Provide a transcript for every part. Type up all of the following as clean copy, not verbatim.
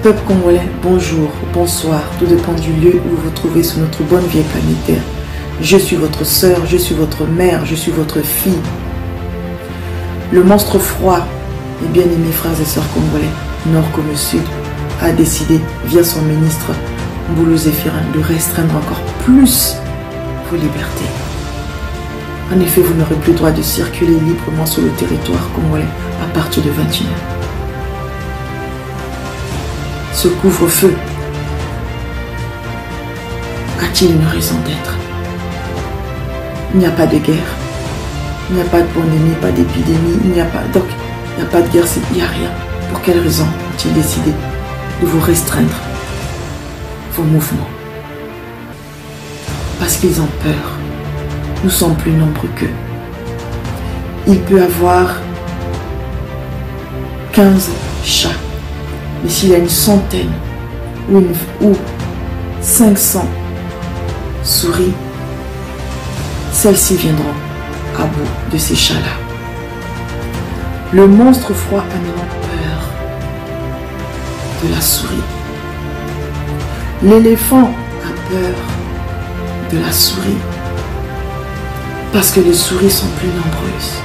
Peuple congolais, bonjour, bonsoir, tout dépend du lieu où vous vous trouvez sur notre bonne vieille planétaire. Je suis votre sœur, je suis votre mère, je suis votre fille. Le monstre froid, mes bien-aimés frères et sœurs congolais, nord comme sud, a décidé, via son ministre Mboulou Zéphirin, de restreindre encore plus vos libertés. En effet, vous n'aurez plus le droit de circuler librement sur le territoire congolais à partir de 21h. Ce couvre-feu a-t-il une raison d'être? Il n'y a pas de guerre, il n'y a pas de pandémie, pas d'épidémie, il n'y a pas de guerre, il n'y a rien. Pour quelle raison ont-ils décidé de vous restreindre vos mouvements? Parce qu'ils ont peur. Nous sommes plus nombreux qu'eux. Il peut y avoir 15 chats. Mais s'il y a une centaine ou 500 souris, celles-ci viendront à bout de ces chats-là. Le monstre froid a maintenant peur de la souris. L'éléphant a peur de la souris parce que les souris sont plus nombreuses.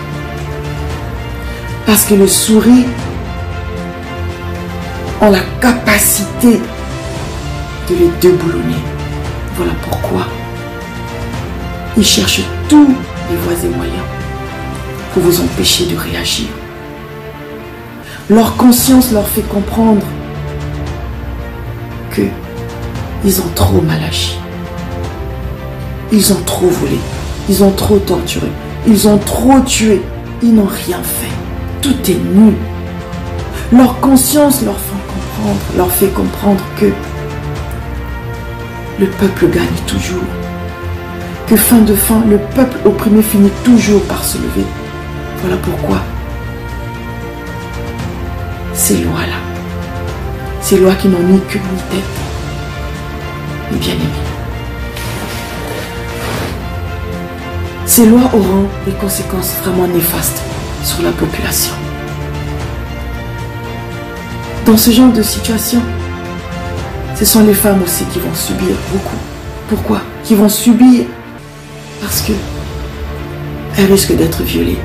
Parce que les souris ont la capacité de les déboulonner. Voilà pourquoi ils cherchent tous les voies et moyens pour vous empêcher de réagir. Leur conscience leur fait comprendre que ils ont trop mal agi. Ils ont trop volé. Ils ont trop torturé. Ils ont trop tué. Ils n'ont rien fait. Tout est nul. Leur conscience leur fait comprendre que le peuple gagne toujours. Que fin de fin, le peuple opprimé finit toujours par se lever. Voilà pourquoi ces lois-là, ces lois qui n'ont ni queue ni tête, mes bien-aimés, ces lois auront des conséquences vraiment néfastes sur la population. Dans ce genre de situation, ce sont les femmes aussi qui vont subir beaucoup. Pourquoi? Qui vont subir parce qu'elles risquent d'être violées.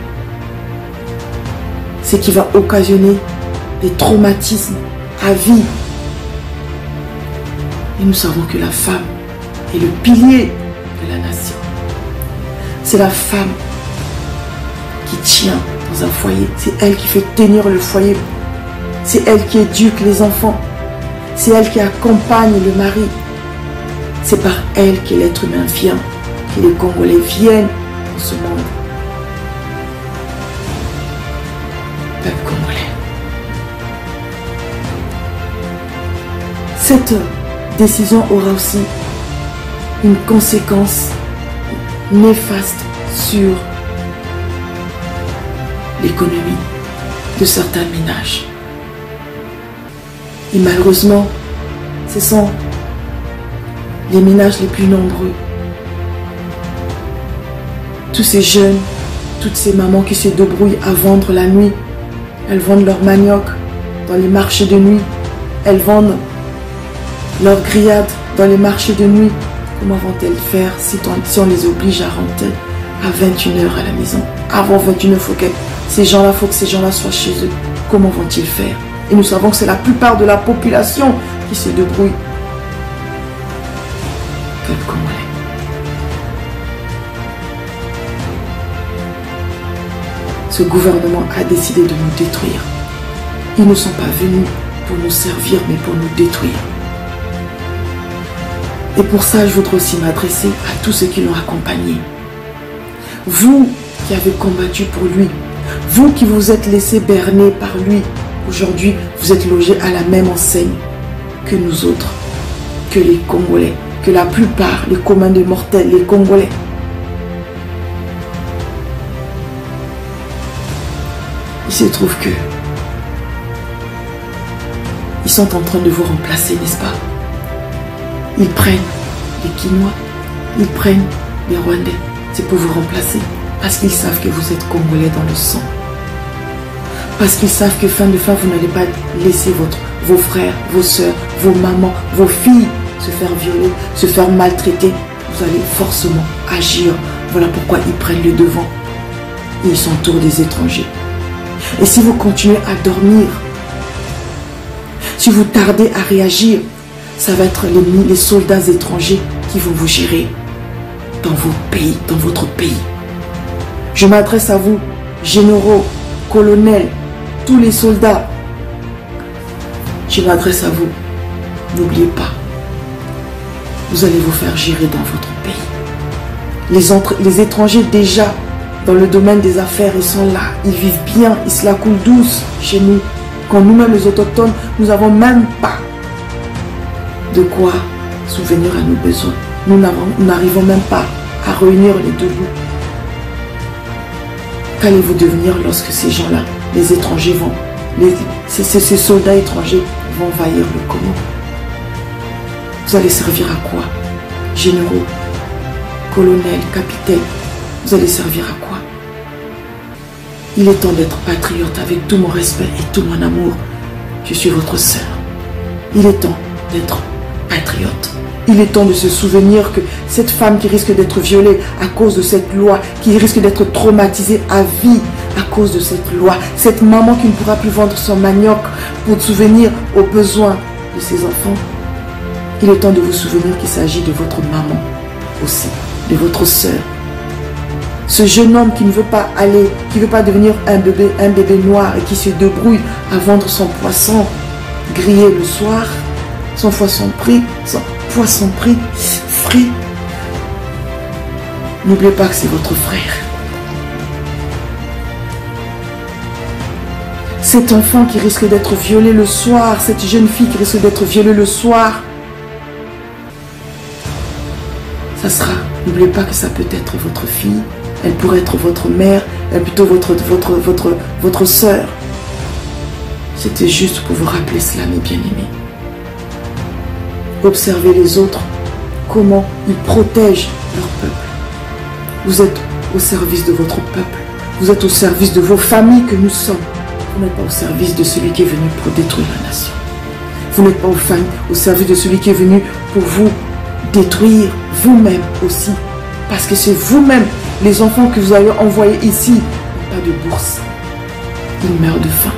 Ce qui va occasionner des traumatismes à vie. Et nous savons que la femme est le pilier de la nation. C'est la femme qui tient dans un foyer. C'est elle qui fait tenir le foyer. C'est elle qui éduque les enfants. C'est elle qui accompagne le mari. C'est par elle que l'être humain vient, que les Congolais viennent dans ce monde. Peuple congolais. Cette décision aura aussi une conséquence néfaste sur l'économie de certains ménages. Et malheureusement, ce sont les ménages les plus nombreux. Tous ces jeunes, toutes ces mamans qui se débrouillent à vendre la nuit, elles vendent leur manioc dans les marchés de nuit, elles vendent leurs grillades dans les marchés de nuit. Comment vont-elles faire si on les oblige à rentrer à 21h à la maison? Avant 21h, il faut que ces gens-là soient chez eux. Comment vont-ils faire? Et nous savons que c'est la plupart de la population qui se débrouille. Peuple congolais. Ce gouvernement a décidé de nous détruire. Ils ne sont pas venus pour nous servir, mais pour nous détruire. Et pour ça, je voudrais aussi m'adresser à tous ceux qui l'ont accompagné. Vous qui avez combattu pour lui, vous qui vous êtes laissé berner par lui, aujourd'hui, vous êtes logés à la même enseigne que nous autres, que les Congolais, que la plupart, les communs des mortels, les Congolais. Il se trouve que ils sont en train de vous remplacer, n'est-ce pas? Ils prennent les Quinois, ils prennent les Rwandais. C'est pour vous remplacer. Parce qu'ils savent que vous êtes Congolais dans le sang. Parce qu'ils savent que fin de fin, vous n'allez pas laisser vos frères, vos soeurs, vos mamans, vos filles se faire violer, se faire maltraiter, vous allez forcément agir. Voilà pourquoi ils prennent le devant. Et ils s'entourent des étrangers. Et si vous continuez à dormir, si vous tardez à réagir, ça va être les soldats étrangers qui vont vous gérer dans vos pays, dans votre pays. Je m'adresse à vous, généraux, colonels, tous les soldats. Je m'adresse à vous. N'oubliez pas, vous allez vous faire gérer dans votre pays. Les étrangers déjà dans le domaine des affaires, ils sont là, ils vivent bien, ils se la coulent douce chez nous. Quand nous-mêmes les autochtones, nous n'avons même pas de quoi souvenir à nos besoins. Nous n'arrivons même pas à réunir les deux bouts. Qu'allez-vous devenir lorsque ces gens-là, les étrangers vont, ces soldats étrangers vont envahir le Congo? Vous allez servir à quoi? Généraux, colonels, capitaines, vous allez servir à quoi? Il est temps d'être patriote avec tout mon respect et tout mon amour. Je suis votre sœur. Il est temps d'être patriote. Il est temps de se souvenir que cette femme qui risque d'être violée à cause de cette loi, qui risque d'être traumatisée à vie à cause de cette loi, cette maman qui ne pourra plus vendre son manioc pour souvenir aux besoins de ses enfants, il est temps de vous souvenir qu'il s'agit de votre maman aussi, de votre sœur. Ce jeune homme qui ne veut pas aller, qui ne veut pas devenir un bébé noir et qui se débrouille à vendre son poisson grillé le soir, son poisson frit. N'oubliez pas que c'est votre frère. Cet enfant qui risque d'être violé le soir, cette jeune fille qui risque d'être violée le soir, ça sera, n'oubliez pas que ça peut être votre fille, elle pourrait être votre mère, plutôt votre sœur. C'était juste pour vous rappeler cela, mes bien-aimés. Observez les autres, comment ils protègent leur peuple. Vous êtes au service de votre peuple. Vous êtes au service de vos familles que nous sommes. Vous n'êtes pas au service de celui qui est venu pour détruire la nation. Vous n'êtes pas au service de celui qui est venu pour vous détruire vous-même aussi. Parce que c'est vous-même, les enfants que vous avez envoyés ici, n'ont pas de bourse. Ils meurent de faim.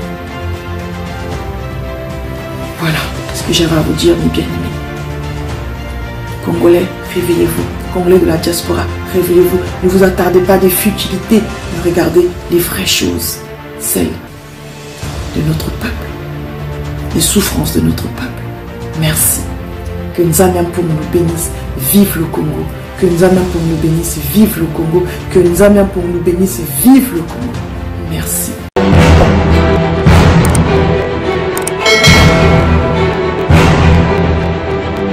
Voilà ce que j'avais à vous dire, mes bien-aimés. Congolais, réveillez-vous. Congolais de la diaspora, réveillez-vous. Ne vous attardez pas des futilités, mais regardez les vraies choses, celles de notre peuple, les souffrances de notre peuple. Merci. Que Nzambe pour nous bénisse. Vive le Congo. Que Nzambe pour nous bénisse. Vive le Congo. Que Nzambe pour nous bénisse. Vive le Congo. Merci.